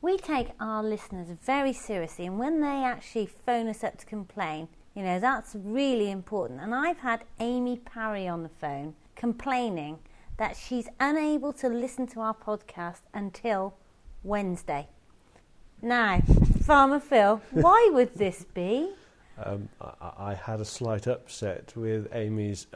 we take our listeners very seriously, and when they actually phone us up to complain, that's really important. And I've had Amy Parry on the phone complaining that she's unable to listen to our podcast until Wednesday. Now, Farmer Phil, why would this be? I had a slight upset with Amy's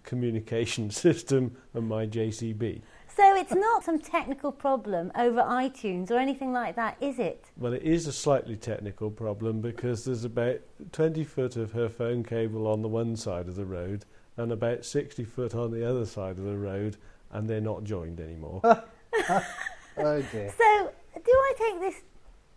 communication system and my JCB. So it's not some technical problem over iTunes or anything like that, is it? Well, it is a slightly technical problem because there's about 20 foot of her phone cable on the one side of the road and about 60 foot on the other side of the road, and they're not joined anymore. Oh dear. So, do I take this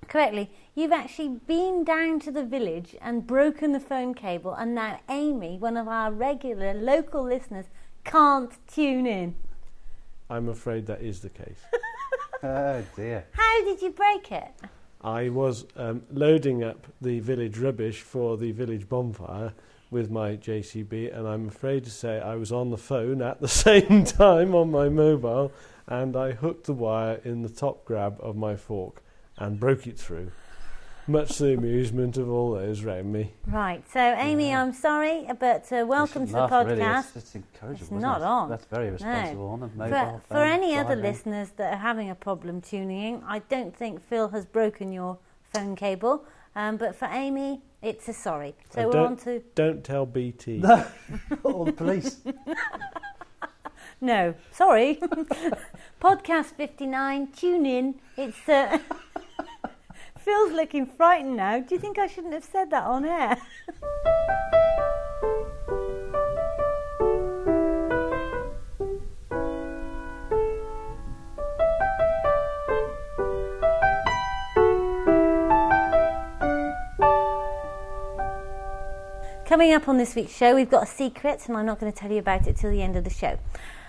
correctly? You've actually been down to the village and broken the phone cable, and now Amy, one of our regular local listeners, can't tune in. I'm afraid that is the case. Oh dear. How did you break it? I was loading up the village rubbish for the village bonfire with my JCB, and I'm afraid to say I was on the phone at the same time on my mobile, and I hooked the wire in the top grab of my fork and broke it through, much to the amusement of all those round me. Right, so Amy, I'm sorry, but welcome to the podcast. Really. It's encouraging. It's not on. That's very responsible on a mobile phone. For any other listeners that are having a problem tuning in, I don't think Phil has broken your phone cable, but for Amy, it's a sorry. So we're on to... Don't tell BT. No, or the police. No, sorry. Podcast 59, tune in. It's... Phil's looking frightened now. Do you think I shouldn't have said that on air? Coming up on this week's show, we've got a secret, and I'm not going to tell you about it till the end of the show.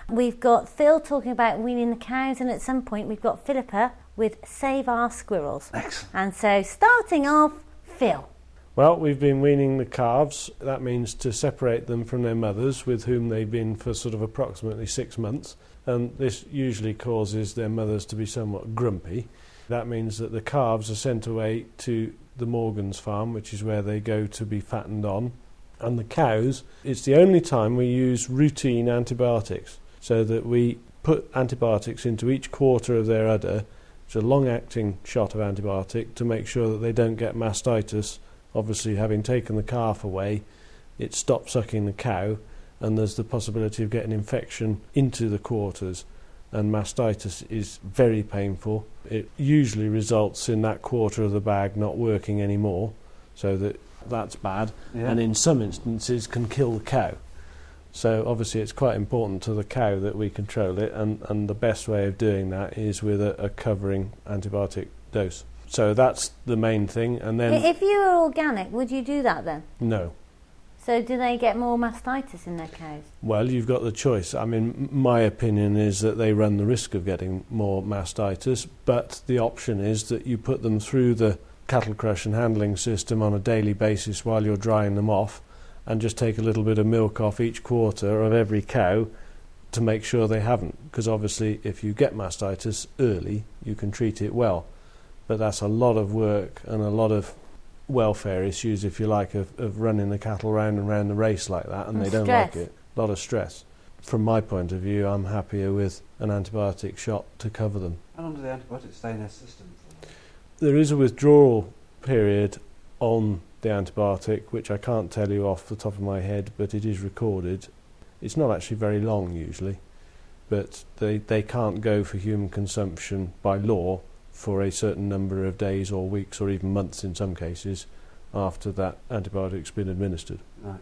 We've got Phil talking about weaning the cows, and at some point we've got Philippa with Save Our Squirrels. Excellent. And so, starting off, Phil. Well, we've been weaning the calves. That means to separate them from their mothers, with whom they've been for sort of approximately 6 months. And this usually causes their mothers to be somewhat grumpy. That means that the calves are sent away to the Morgan's farm, which is where they go to be fattened on. And the cows, it's the only time we use routine antibiotics, so that we put antibiotics into each quarter of their udder. It's a long-acting shot of antibiotic to make sure that they don't get mastitis. Obviously, having taken the calf away, it stops sucking the cow, and there's the possibility of getting infection into the quarters. And mastitis is very painful. It usually results in that quarter of the bag not working anymore, so that's bad, and in some instances can kill the cow. So obviously it's quite important to the cow that we control it, and the best way of doing that is with a covering antibiotic dose. So that's the main thing. And then, if you were organic, would you do that then? No. So do they get more mastitis in their cows? Well, you've got the choice. I mean, my opinion is that they run the risk of getting more mastitis, but the option is that you put them through the cattle crush and handling system on a daily basis while you're drying them off, and just take a little bit of milk off each quarter of every cow to make sure they haven't. Because obviously if you get mastitis early, you can treat it well. But that's a lot of work and a lot of welfare issues, if you like, of running the cattle round and round the race like that, and they don't like it. A lot of stress. From my point of view, I'm happier with an antibiotic shot to cover them. How long do the antibiotics stay in their system? There is a withdrawal period on the antibiotic, which I can't tell you off the top of my head, but it is recorded. It's not actually very long usually, but they can't go for human consumption by law for a certain number of days or weeks or even months in some cases after that antibiotic's been administered. Right.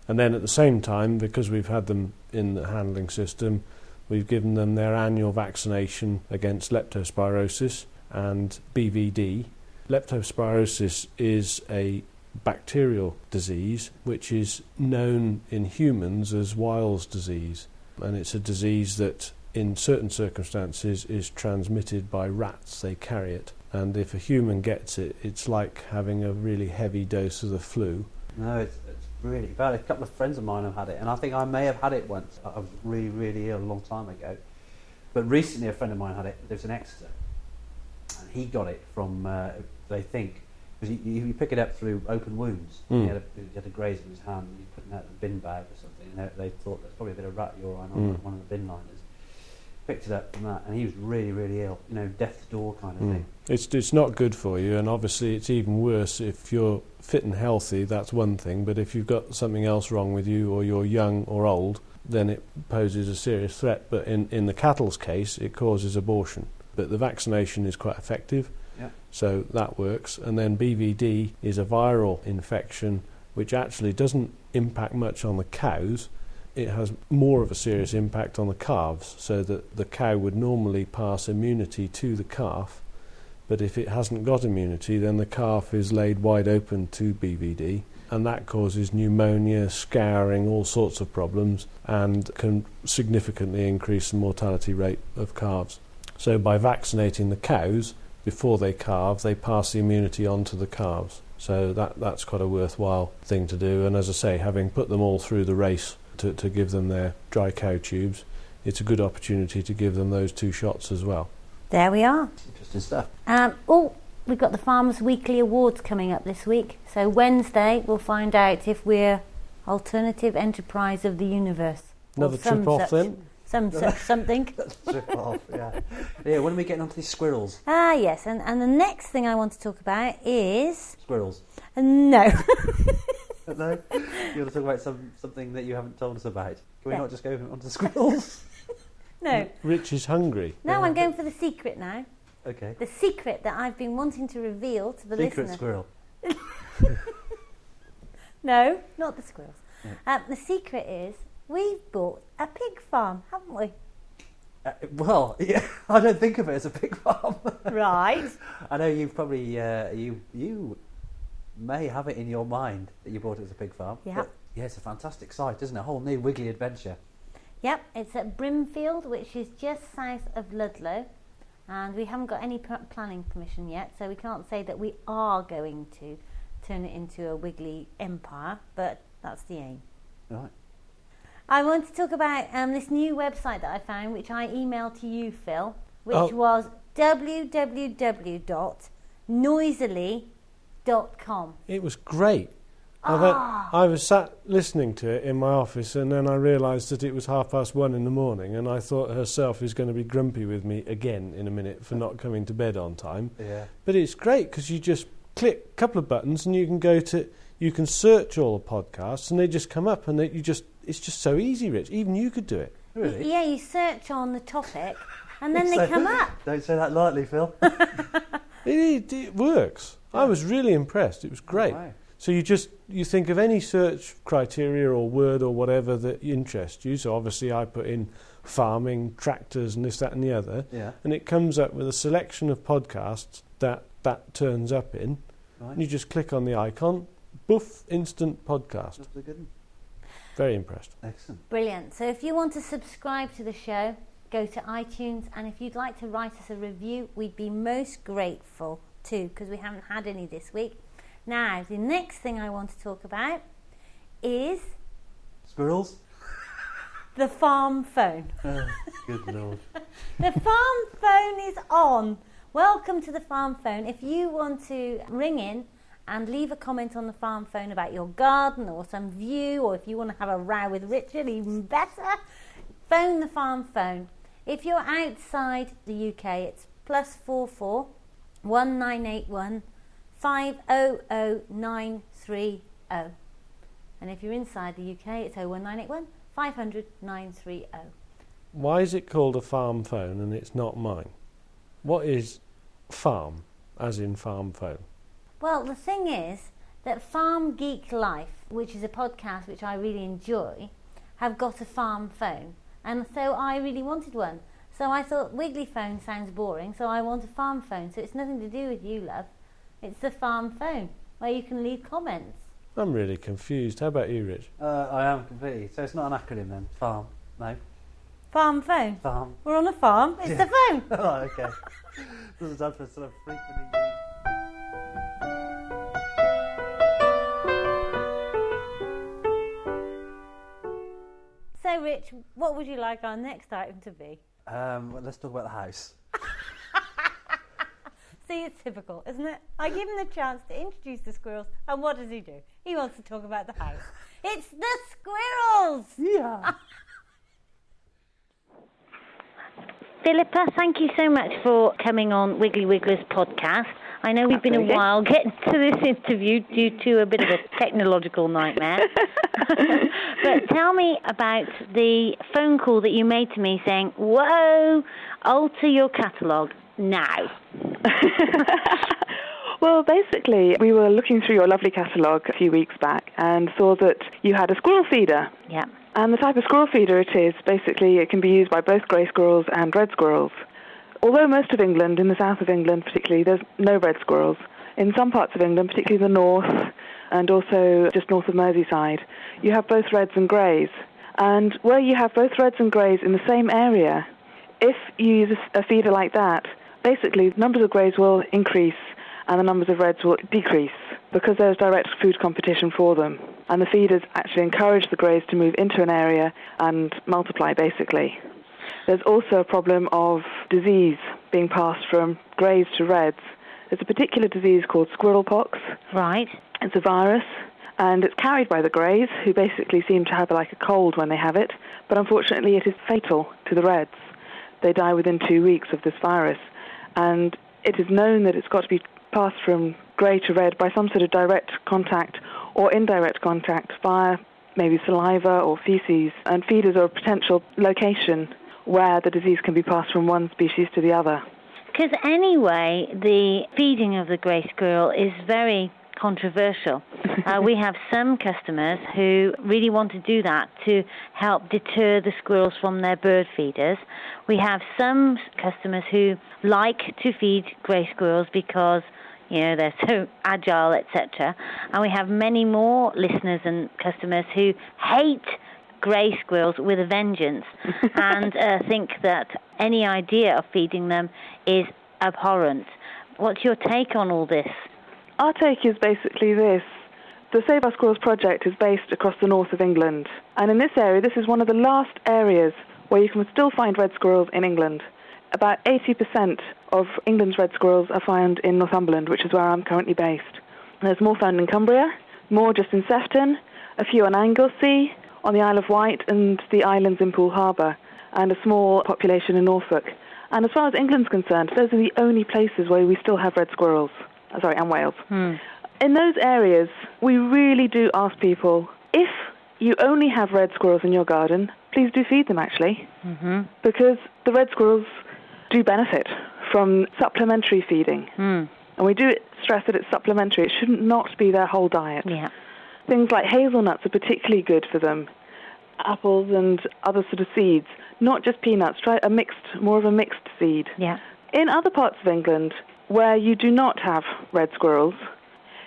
And then at the same time, because we've had them in the handling system, we've given them their annual vaccination against leptospirosis and BVD. Leptospirosis is a bacterial disease which is known in humans as Weil's disease, and it's a disease that in certain circumstances is transmitted by rats. They carry it, and if a human gets it, it's like having a really heavy dose of the flu. No, it's really bad. A couple of friends of mine have had it, and I think I may have had it once. I was really, really ill a long time ago. But recently a friend of mine had it. Lives in Exeter. And he got it from, they think, because you pick it up through open wounds. He had a graze in his hand, and he's putting out a bin bag or something, and they thought there's probably a bit of rat urine on one of the bin liners. Picked it up from that, and he was really, really ill. Death's door kind of thing. It's not good for you, and obviously it's even worse if you're fit and healthy. That's one thing, but if you've got something else wrong with you, or you're young or old, then it poses a serious threat. But in the cattle's case, it causes abortion. But the vaccination is quite effective, so that works. And then BVD is a viral infection which actually doesn't impact much on the cows. It has more of a serious impact on the calves, so that the cow would normally pass immunity to the calf, but if it hasn't got immunity, then the calf is laid wide open to BVD, and that causes pneumonia, scouring, all sorts of problems, and can significantly increase the mortality rate of calves. So by vaccinating the cows before they calve, they pass the immunity on to the calves. So that's quite a worthwhile thing to do, and as I say, having put them all through the race to give them their dry cow tubes, it's a good opportunity to give them those 2 shots as well. There we are. Interesting stuff. We've got the Farmers Weekly Awards coming up this week. So Wednesday we'll find out if we're Alternative Enterprise of the Universe. Another trip off then? Something. Trip off, yeah. Yeah, when are we getting onto these squirrels? Yes, and the next thing I want to talk about is... Squirrels. No. No? You want to talk about something that you haven't told us about? Can we not just go on to squirrels? No. Rich is hungry. No, I'm going for the secret now. Okay. The secret that I've been wanting to reveal to the listener. Secret squirrel. No, not the squirrels. Yeah. The secret is we've bought a pig farm, haven't we? Well, yeah, I don't think of it as a pig farm. Right. I know you've probably you may have it in your mind that you bought it as a pig farm. Yeah. But, yeah, it's a fantastic site, isn't it? A whole new Wiggly adventure. Yep, it's at Brimfield, which is just south of Ludlow, and we haven't got any planning permission yet, so we can't say that we are going to turn it into a Wiggly empire, but that's the aim. Right. I want to talk about this new website that I found, which I emailed to you, Phil, which was www.noisily.com. It was great. I was sat listening to it in my office, and then I realised that it was 1:30 in the morning, and I thought herself is going to be grumpy with me again in a minute for not coming to bed on time. Yeah. But it's great because you just click a couple of buttons and you can search all the podcasts and they just come up, and it's just so easy, Rich. Even you could do it. Really? Yeah, you search on the topic and then they come up. Don't say that lightly, Phil. It works. Yeah. I was really impressed. It was great. Oh, wow. So you think of any search criteria or word or whatever that interests you. So obviously I put in farming, tractors and this, that and the other. Yeah. And it comes up with a selection of podcasts that turns up in. Right. And you just click on the icon, boof, instant podcast. That's a good one. Very impressed. Excellent. Brilliant. So if you want to subscribe to the show, go to iTunes, and if you'd like to write us a review, we'd be most grateful too, because we haven't had any this week. Now, the next thing I want to talk about is... Squirrels? The farm phone. Oh, good Lord. The farm phone is on. Welcome to the farm phone. If you want to ring in and leave a comment on the farm phone about your garden or some view, or if you want to have a row with Richard, even better, phone the farm phone. If you're outside the UK, it's +44 1981 500930. And if you're inside the UK, it's 01981 500 930. Why is it called a farm phone and it's not mine? What is farm, as in farm phone? Well, the thing is that Farm Geek Life, which is a podcast which I really enjoy, have got a farm phone. And so I really wanted one. So I thought Wiggly phone sounds boring, so I want a farm phone. So it's nothing to do with you, love. It's the farm phone, where you can leave comments. I'm really confused. How about you, Rich? I am completely. So it's not an acronym then? Farm? No? Farm phone? Farm. We're on a farm. It's the phone. Oh, okay. Doesn't stand for sort of frequently used. So, Rich, what would you like our next item to be? Well, let's talk about the house. See, it's typical, isn't it? I give him the chance to introduce the squirrels, and what does he do? He wants to talk about the house. It's the squirrels! Yeah. Philippa, thank you so much for coming on Wiggly Wigglers podcast. I know we've been a while getting to this interview due to a bit of a technological nightmare. But tell me about the phone call that you made to me saying, whoa, alter your catalogue now. Well, basically, we were looking through your lovely catalogue a few weeks back and saw that you had a squirrel feeder. Yeah. And the type of squirrel feeder it is, basically, it can be used by both grey squirrels and red squirrels. Although most of England, in the south of England particularly, there's no red squirrels. In some parts of England, particularly the north and also just north of Merseyside, you have both reds and greys. And where you have both reds and greys in the same area, if you use a feeder like that, basically the numbers of greys will increase and the numbers of reds will decrease because there's direct food competition for them. And the feeders actually encourage the greys to move into an area and multiply, basically. There's also a problem of disease being passed from greys to reds. There's a particular disease called squirrel pox. Right. It's a virus, and it's carried by the greys, who basically seem to have like a cold when they have it, but unfortunately it is fatal to the reds. They die within 2 weeks of this virus, and it is known that it's got to be passed from grey to red by some sort of direct contact or indirect contact via maybe saliva or feces, and feeders are a potential location where the disease can be passed from one species to the other. Because anyway, the feeding of the grey squirrel is very controversial. We have some customers who really want to do that to help deter the squirrels from their bird feeders. We have some customers who like to feed grey squirrels because, you know, they're so agile, etc. And we have many more listeners and customers who hate grey squirrels with a vengeance and think that any idea of feeding them is abhorrent. What's your take on all this? Our take is basically this. The Save Our Squirrels project is based across the north of England. And in this area, this is one of the last areas where you can still find red squirrels in England. About 80% of England's red squirrels are found in Northumberland, which is where I'm currently based. There's more found in Cumbria, more just in Sefton, a few on Anglesey, on the Isle of Wight and the islands in Poole Harbour, and a small population in Norfolk. And as far as England's concerned, those are the only places where we still have red squirrels. And Wales. In those areas, we really do ask people, if you only have red squirrels in your garden, please do feed them, actually. Because the red squirrels do benefit from supplementary feeding. And we do stress that it's supplementary. It shouldn't not be their whole diet. Yeah. Things like hazelnuts are particularly good for them. Apples and other sort of seeds, not just peanuts. Try more of a mixed seed. Yeah. In other parts of England, where you do not have red squirrels,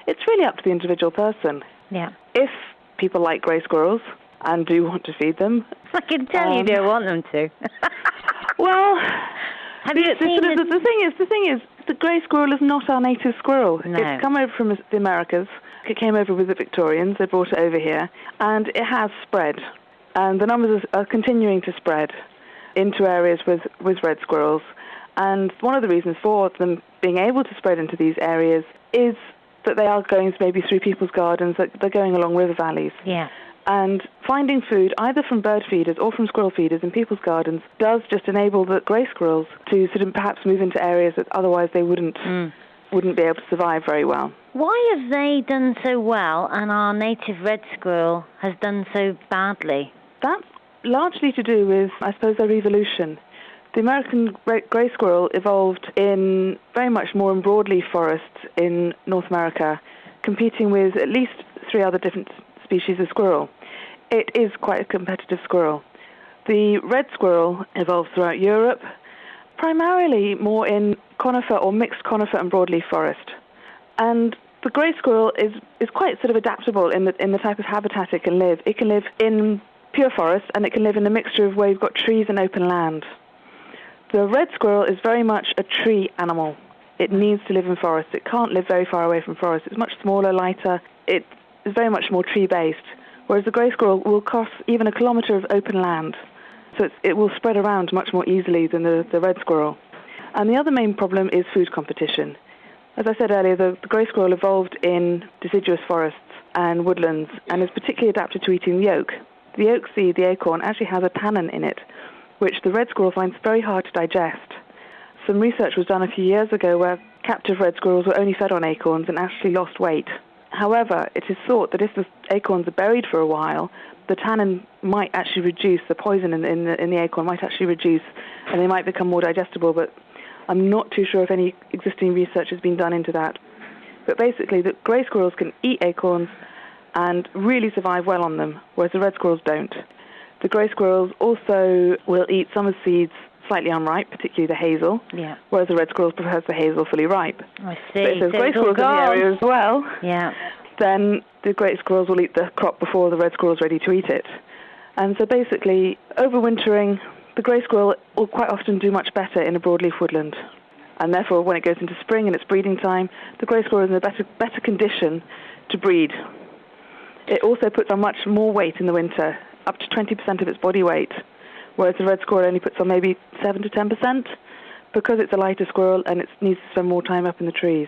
it's really up to the individual person. Yeah. If people like grey squirrels and do want to feed them, I can tell you don't want them to. Well, have you seen the thing is, the grey squirrel is not our native squirrel. No. It's come over from the Americas. It came over with the Victorians. They brought it over here, and it has spread. And the numbers are continuing to spread into areas with red squirrels. And one of the reasons for them being able to spread into these areas is that they are going maybe through people's gardens, that they're going along river valleys. Yeah. And finding food, either from bird feeders or from squirrel feeders in people's gardens, does just enable the grey squirrels to sort of perhaps move into areas that otherwise they wouldn't be able to survive very well. Why have they done so well and our native red squirrel has done so badly? That's largely to do with, I suppose, their evolution. The American grey squirrel evolved in very much more in broadleaf forests in North America, competing with at least 3 other different species of squirrel. It is quite a competitive squirrel. The red squirrel evolved throughout Europe, primarily more in conifer or mixed conifer and broadleaf forest. And the grey squirrel is quite sort of adaptable in the type of habitat it can live. It can live in pure forest, and it can live in a mixture of where you've got trees and open land. The red squirrel is very much a tree animal. It needs to live in forests. It can't live very far away from forests. It's much smaller, lighter. It is very much more tree-based, whereas the grey squirrel will cross even a kilometre of open land. So it will spread around much more easily than the red squirrel. And the other main problem is food competition. As I said earlier, the grey squirrel evolved in deciduous forests and woodlands and is particularly adapted to eating the oak. The oak seed, the acorn, actually has a tannin in it, which the red squirrel finds very hard to digest. Some research was done a few years ago where captive red squirrels were only fed on acorns and actually lost weight. However, it is thought that if the acorns are buried for a while, the tannin might actually reduce, the poison in the acorn might actually reduce, and they might become more digestible, but I'm not too sure if any existing research has been done into that. But basically, the grey squirrels can eat acorns and really survive well on them, whereas the red squirrels don't. The grey squirrels also will eat some of the seeds slightly unripe, particularly the hazel, whereas the red squirrel prefers the hazel fully ripe. I see. But if there's grey squirrels in the area as well, then the grey squirrels will eat the crop before the red squirrel's ready to eat it. And so basically, overwintering, the grey squirrel will quite often do much better in a broadleaf woodland. And therefore, when it goes into spring and it's breeding time, the grey squirrel is in a better condition to breed. It also puts on much more weight in the winter, up to 20% of its body weight, whereas the red squirrel only puts on maybe 7 to 10%, because it's a lighter squirrel and it needs to spend more time up in the trees.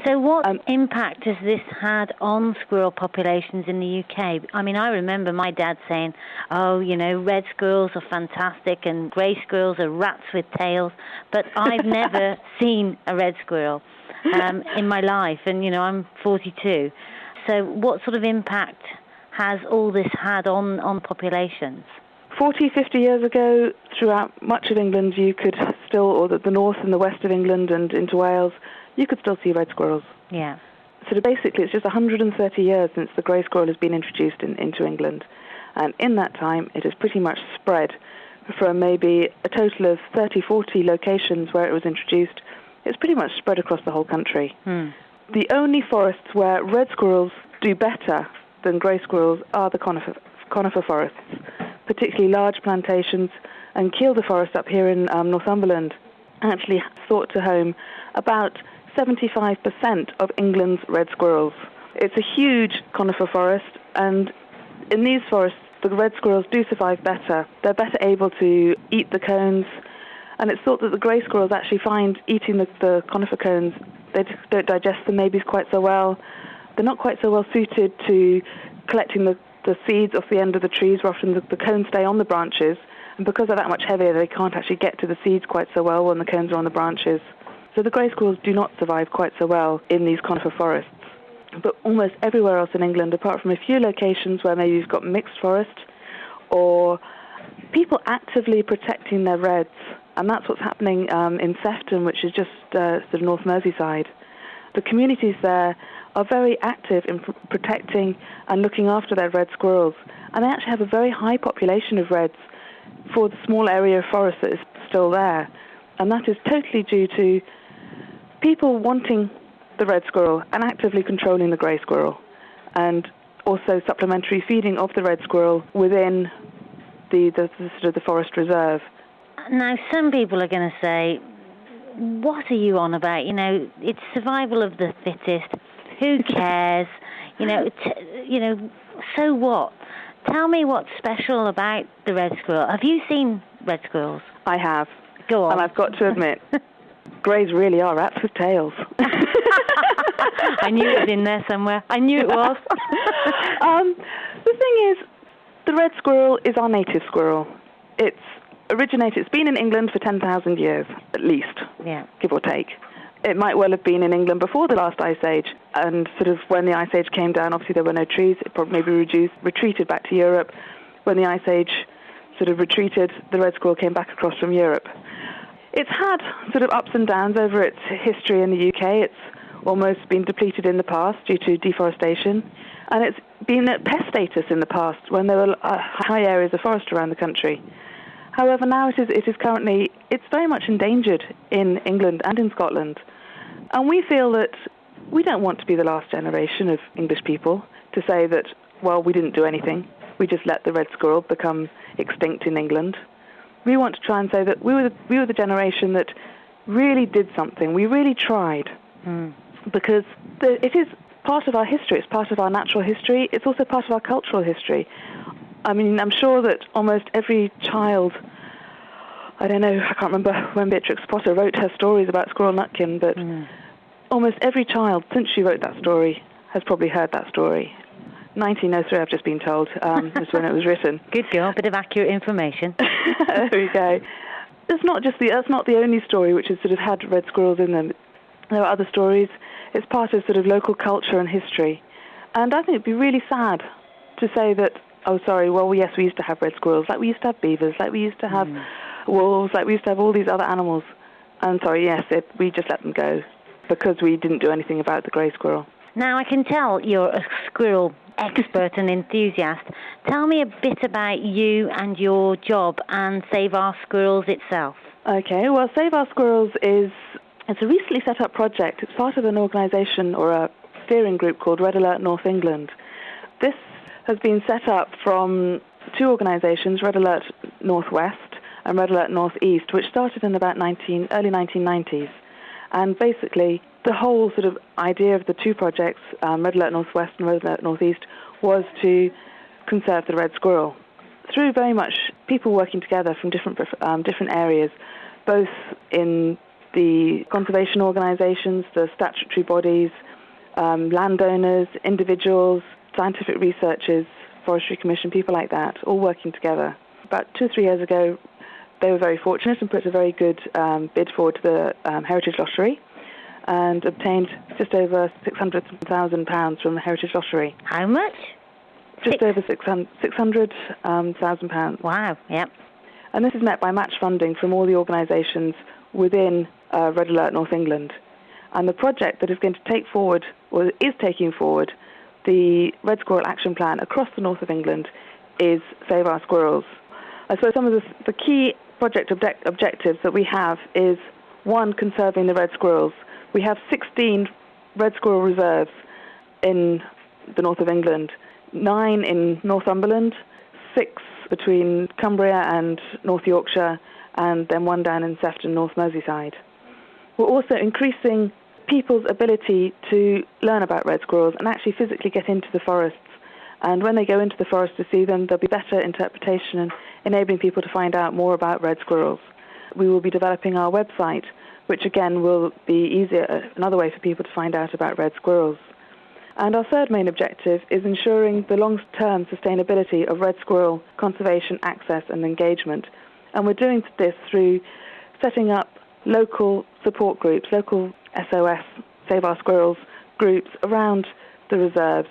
So what impact has this had on squirrel populations in the UK? I mean, I remember my dad saying, oh, you know, red squirrels are fantastic and grey squirrels are rats with tails, but I've never seen a red squirrel in my life, and, you know, I'm 42. So what sort of impact has all this had on populations? 40, 50 years ago, throughout much of England, you could still, or the north and the west of England and into Wales, you could still see red squirrels. Yeah. So basically, it's just 130 years since the grey squirrel has been introduced into England. And in that time, it has pretty much spread from maybe a total of 30, 40 locations where it was introduced. It's pretty much spread across the whole country. The only forests where red squirrels do better than grey squirrels are the conifer forests, particularly large plantations, and Kielder Forest up here in Northumberland actually sought to home about 75% of England's red squirrels. It's a huge conifer forest, and in these forests, the red squirrels do survive better. They're better able to eat the cones, and it's thought that the grey squirrels actually find eating the conifer cones, they just don't digest the maybes quite so well. They're not quite so well suited to collecting the seeds off the end of the trees, where often the cones stay on the branches, and because they're that much heavier, they can't actually get to the seeds quite so well when the cones are on the branches. So the grey squirrels do not survive quite so well in these conifer forests. But almost everywhere else in England, apart from a few locations where maybe you've got mixed forest, or people actively protecting their reds, and that's what's happening in Sefton, which is just sort of North Merseyside. The communities there are very active in protecting and looking after their red squirrels, and they actually have a very high population of reds for the small area of forest that is still there. And that is totally due to people wanting the red squirrel and actively controlling the grey squirrel, and also supplementary feeding of the red squirrel within the sort of the forest reserve. Now, some people are going to say, what are you on about? You know, it's survival of the fittest. Who cares? You know, so what? Tell me what's special about the red squirrel. Have you seen red squirrels? I have. Go on. And I've got to admit, greys really are rats with tails. I knew it was in there somewhere. I knew it was. The thing is, the red squirrel is our native squirrel. It's been in England for 10,000 years, at least, give or take. It might well have been in England before the last ice age, and sort of when the ice age came down, obviously there were no trees. It probably maybe retreated back to Europe. When the ice age sort of retreated, the red squirrel came back across from Europe. It's had sort of ups and downs over its history in the UK. It's almost been depleted in the past due to deforestation, and it's been at pest status in the past when there were high areas of forest around the country. However, now it is currently, it's very much endangered in England and in Scotland. And we feel that we don't want to be the last generation of English people to say that, well, we didn't do anything. We just let the red squirrel become extinct in England. We want to try and say that we were the generation that really did something. We really tried. Because it is part of our history. It's part of our natural history. It's also part of our cultural history. I mean, I'm sure that almost every child, I don't know, I can't remember when Beatrix Potter wrote her stories about Squirrel Nutkin, but almost every child, since she wrote that story, has probably heard that story. 1903, I've just been told, was when it was written. Good girl, bit of accurate information. There we go. That's not the only story which has sort of had red squirrels in them. There are other stories. It's part of sort of local culture and history. And I think it'd be really sad to say that, oh, sorry, well, yes, we used to have red squirrels, like we used to have beavers, like we used to have wolves, like we used to have all these other animals. And sorry, yes, we just let them go because we didn't do anything about the grey squirrel. Now, I can tell you're a squirrel expert and enthusiast. Tell me a bit about you and your job and Save Our Squirrels itself. Okay, well, Save Our Squirrels it's a recently set up project. It's part of an organisation or a steering group called Red Alert North England. This has been set up from two organisations, Red Alert Northwest and Red Alert Northeast, which started in about early 1990s. And basically, the whole sort of idea of the two projects, Red Alert Northwest and Red Alert Northeast, was to conserve the red squirrel through very much people working together from different areas, both in the conservation organisations, the statutory bodies, landowners, individuals, scientific researchers, forestry commission, people like that, all working together. About 2 or 3 years ago, they were very fortunate and put a very good bid forward to the Heritage Lottery and obtained just over £600,000 from the Heritage Lottery. How much? Just over £600,000. Wow, yep. And this is met by match funding from all the organisations within Red Alert North England. And the project that is going to take forward, or is taking forward, the Red Squirrel Action Plan across the north of England is Save Our Squirrels. So some of the key project objectives that we have is, 1, conserving the red squirrels. We have 16 red squirrel reserves in the north of England, 9 in Northumberland, 6 between Cumbria and North Yorkshire, and then 1 down in Sefton, North Merseyside. We're also increasing people's ability to learn about red squirrels and actually physically get into the forests. And when they go into the forest to see them, there'll be better interpretation and enabling people to find out more about red squirrels. We will be developing our website, which again will be another way for people to find out about red squirrels. And our third main objective is ensuring the long-term sustainability of red squirrel conservation, access and engagement. And we're doing this through setting up local support groups, local SOS, Save Our Squirrels groups around the reserves.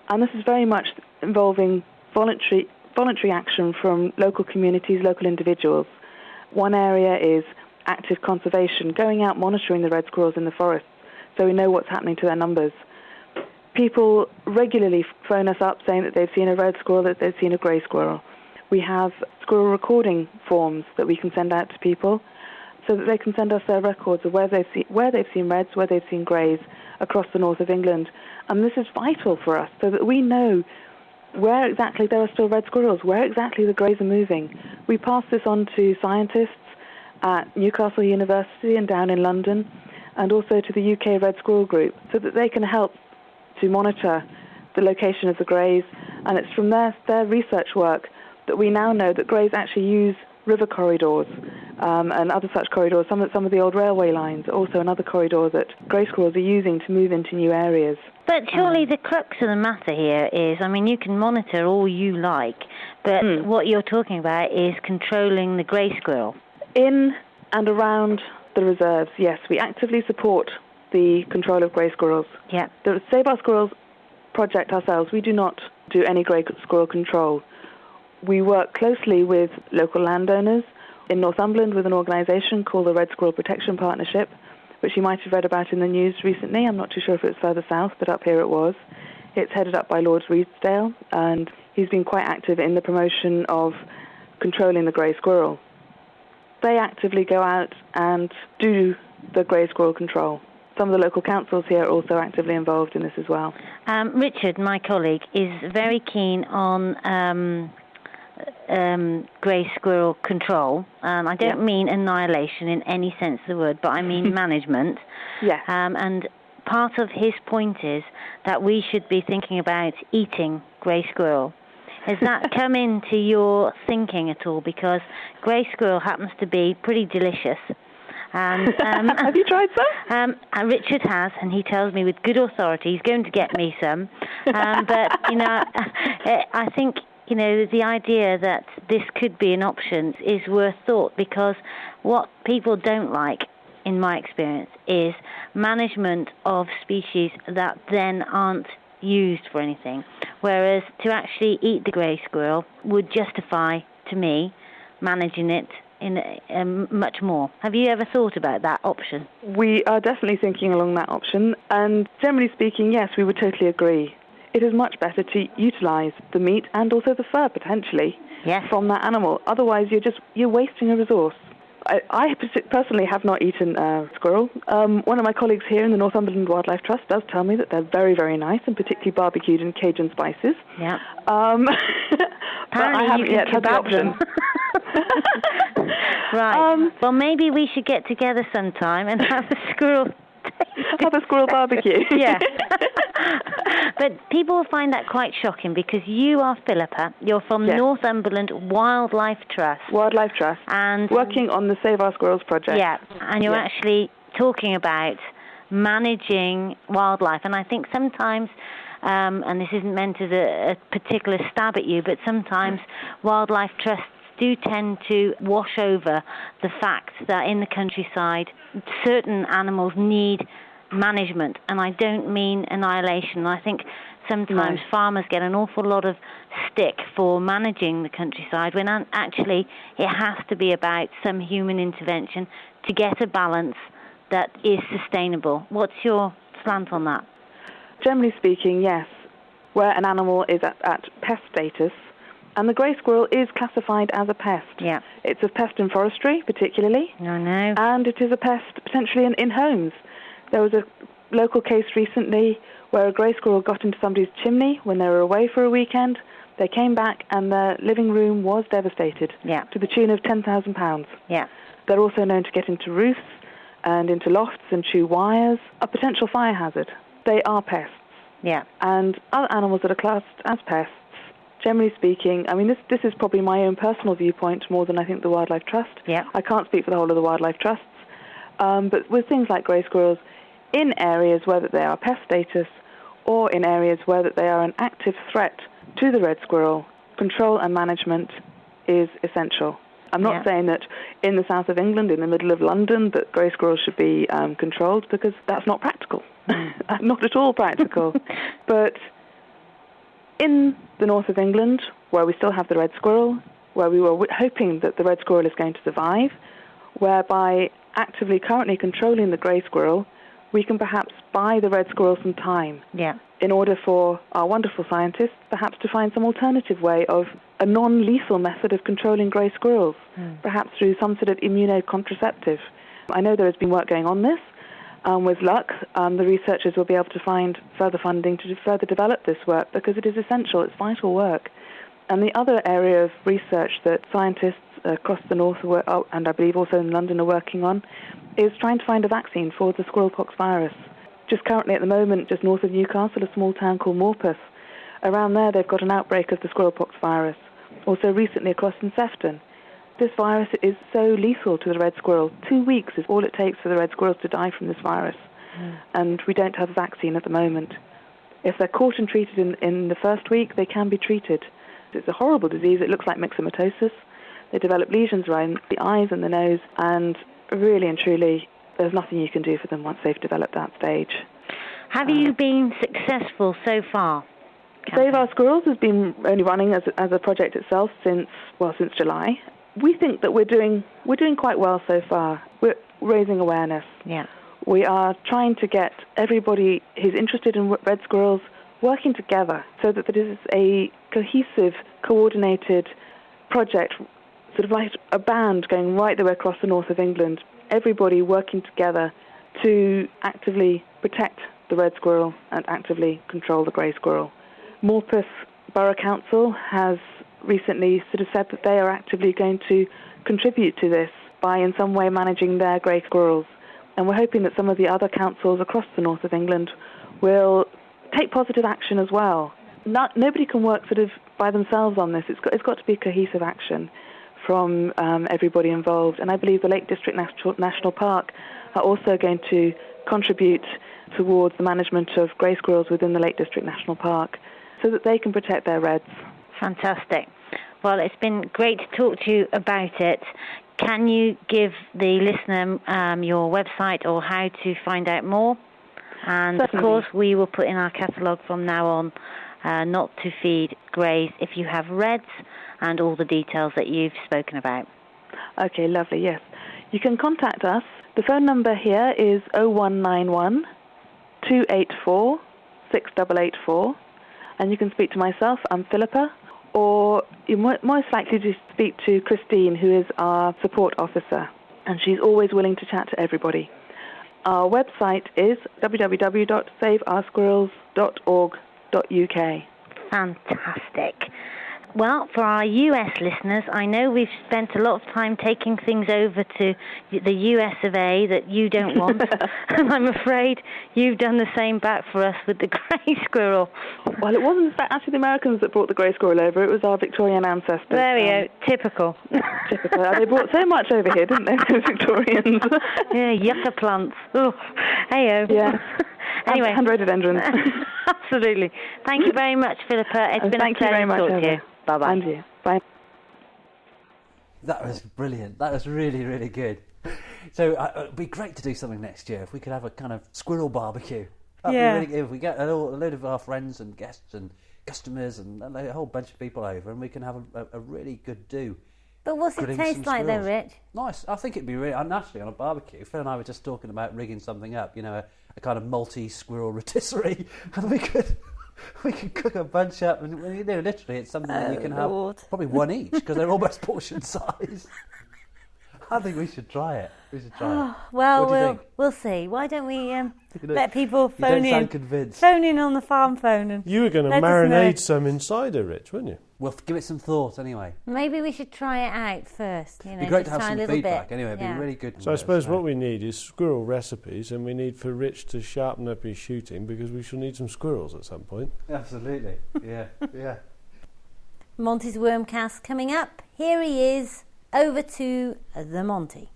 And this is very much involving voluntary action from local communities, local individuals. One area is active conservation, going out monitoring the red squirrels in the forests so we know what's happening to their numbers. People regularly phone us up saying that they've seen a red squirrel, that they've seen a grey squirrel. We have squirrel recording forms that we can send out to people so that they can send us their records of where they've seen reds, where they've seen greys across the north of England. And this is vital for us so that we know where exactly there are still red squirrels, where exactly the greys are moving. We pass this on to scientists at Newcastle University and down in London, and also to the UK Red Squirrel Group, so that they can help to monitor the location of the greys. And it's from their research work that we now know that greys actually use river corridors and other such corridors. Some of the old railway lines, also another corridor that grey squirrels are using to move into new areas. But surely the crux of the matter here is, I mean, you can monitor all you like, but what you're talking about is controlling the grey squirrel. In and around the reserves, yes, we actively support the control of grey squirrels. Yeah. The Save Our Squirrels project ourselves, we do not do any grey squirrel control. We work closely with local landowners in Northumberland with an organisation called the Red Squirrel Protection Partnership, which you might have read about in the news recently. I'm not too sure if it's further south, but up here it was. It's headed up by Lord Redesdale, and he's been quite active in the promotion of controlling the grey squirrel. They actively go out and do the grey squirrel control. Some of the local councils here are also actively involved in this as well. Richard, my colleague, is very keen on grey squirrel control. I don't mean annihilation in any sense of the word, but I mean management. Yeah. And part of his point is that we should be thinking about eating grey squirrel. Has that come into your thinking at all? Because grey squirrel happens to be pretty delicious. And have you tried some? Richard has, and he tells me with good authority he's going to get me some. But I think the idea that this could be an option is worth thought, because what people don't like, in my experience, is management of species that then aren't used for anything. Whereas to actually eat the grey squirrel would justify, to me, managing it in much more. Have you ever thought about that option? We are definitely thinking along that option, and generally speaking, yes, we would totally agree. It is much better to utilise the meat and also the fur, potentially, from that animal. Otherwise, you're wasting a resource. I personally have not eaten squirrel. One of my colleagues here in the Northumberland Wildlife Trust does tell me that they're very, very nice, and particularly barbecued in Cajun spices. Yeah. But I haven't yet had the option. Right. Well, maybe we should get together sometime and have a squirrel. Have a squirrel barbecue. Yeah. But people will find that quite shocking, because you are Philippa. You're from Northumberland Wildlife Trust. Wildlife Trust. And working on the Save Our Squirrels project. Yeah. And you're actually talking about managing wildlife. And I think sometimes, and this isn't meant as a particular stab at you, but sometimes wildlife trusts do tend to wash over the fact that in the countryside certain animals need management, and I don't mean annihilation. I think sometimes farmers get an awful lot of stick for managing the countryside, when actually it has to be about some human intervention to get a balance that is sustainable. What's your slant on that? Generally speaking, yes. Where an animal is at pest status, and the grey squirrel is classified as a pest. Yeah. It's a pest in forestry, particularly. I know. And it is a pest potentially in homes. There was a local case recently where a grey squirrel got into somebody's chimney when they were away for a weekend. They came back and their living room was devastated to the tune of £10,000. Yeah. They're also known to get into roofs and into lofts and chew wires, a potential fire hazard. They are pests. Yeah. And other animals that are classed as pests, generally speaking, I mean, this is probably my own personal viewpoint more than I think the Wildlife Trust. Yeah. I can't speak for the whole of the Wildlife Trusts. But with things like grey squirrels, in areas where that they are pest status or in areas where that they are an active threat to the red squirrel, control and management is essential. I'm not saying that in the south of England, in the middle of London, that grey squirrels should be controlled, because that's not practical. Not at all practical. But in the north of England, where we still have the red squirrel, where we were hoping that the red squirrel is going to survive, whereby actively currently controlling the grey squirrel, we can perhaps buy the red squirrel some time in order for our wonderful scientists perhaps to find some alternative way of a non-lethal method of controlling grey squirrels, perhaps through some sort of immunocontraceptive. I know there has been work going on this. With luck, the researchers will be able to find further funding to further develop this work, because it is essential, it's vital work. And the other area of research that scientists across the north, and I believe also in London, are working on, is trying to find a vaccine for the squirrelpox virus. Just currently at the moment, just north of Newcastle, a small town called Morpeth. Around there, they've got an outbreak of the squirrelpox virus. Also recently across in Sefton. This virus is so lethal to the red squirrel. 2 weeks is all it takes for the red squirrels to die from this virus. And we don't have a vaccine at the moment. If they're caught and treated in the first week, they can be treated. It's a horrible disease. It looks like myxomatosis. They develop lesions around the eyes and the nose, and really and truly, there's nothing you can do for them once they've developed that stage. Have you been successful so far? Save Our Squirrels has been only running as a project itself since July. We think that we're doing quite well so far. We're raising awareness. Yeah. We are trying to get everybody who's interested in red squirrels working together so that there is a cohesive, coordinated project, sort of like a band going right the way across the north of England, everybody working together to actively protect the red squirrel and actively control the grey squirrel. Morpeth Borough Council has recently sort of said that they are actively going to contribute to this by in some way managing their grey squirrels. And we're hoping that some of the other councils across the north of England will take positive action as well. Nobody can work sort of by themselves on this. It's got to be cohesive action from everybody involved. And I believe the Lake District National Park are also going to contribute towards the management of grey squirrels within the Lake District National Park so that they can protect their reds. Fantastic. Well, it's been great to talk to you about it. Can you give the listener your website or how to find out more? And Certainly. Of course, we will put in our catalogue from now on not to feed greys if you have reds and all the details that you've spoken about. Okay, lovely, yes. You can contact us. The phone number here is 0191 284 6884, and you can speak to myself, I'm Philippa, or you're most likely to speak to Christine, who is our support officer, and she's always willing to chat to everybody. Our website is www.saveoursquirrels.org.uk. Fantastic. Well, for our US listeners, I know we've spent a lot of time taking things over to the US of A that you don't want, and I'm afraid you've done the same back for us with the grey squirrel. Well, it wasn't actually the Americans that brought the grey squirrel over, it was our Victorian ancestors. There we go, typical. Typical. They brought so much over here, didn't they, the Victorians? Yeah, yucca plants. Oh, hey-o. Yeah. Anyway. And rhododendrons. Absolutely. Thank you very much, Philippa. It's been a pleasure to talk to you. Bye-bye. And you. Bye. That was brilliant. That was really, really good. So it'd be great to do something next year if we could have a kind of squirrel barbecue. That'd be really good. If we get a load of our friends and guests and customers and a whole bunch of people over, and we can have a really good do. But what's it taste like though, Rich? Nice. I think it'd be really, naturally on a barbecue. Phil and I were just talking about rigging something up, a kind of multi-squirrel rotisserie, and we could cook a bunch up, and literally it's something that you can have probably one each because they're almost portion size. I think we should try it. Well, we'll see. Why don't we let people phone in? Convinced. Phone in on the farm phone. You were going to marinate some in cider, Rich, weren't you? Well, give it some thought anyway. Maybe we should try it out first. It'd be great to have some feedback anyway. It'd be really good. So I suppose what we need is squirrel recipes, and we need for Rich to sharpen up his shooting because we shall need some squirrels at some point. Absolutely. Yeah. Monty's Wormcast coming up. Here he is. Over to the Monty.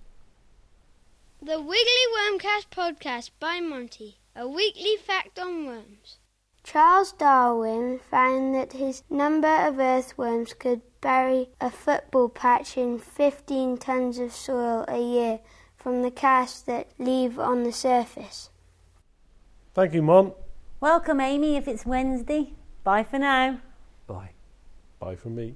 The Wiggly Wormcast podcast by Monty. A weekly fact on worms. Charles Darwin found that his number of earthworms could bury a football patch in 15 tons of soil a year from the casts that leave on the surface. Thank you, Mon. Welcome, Amy, if it's Wednesday. Bye for now. Bye. Bye from me.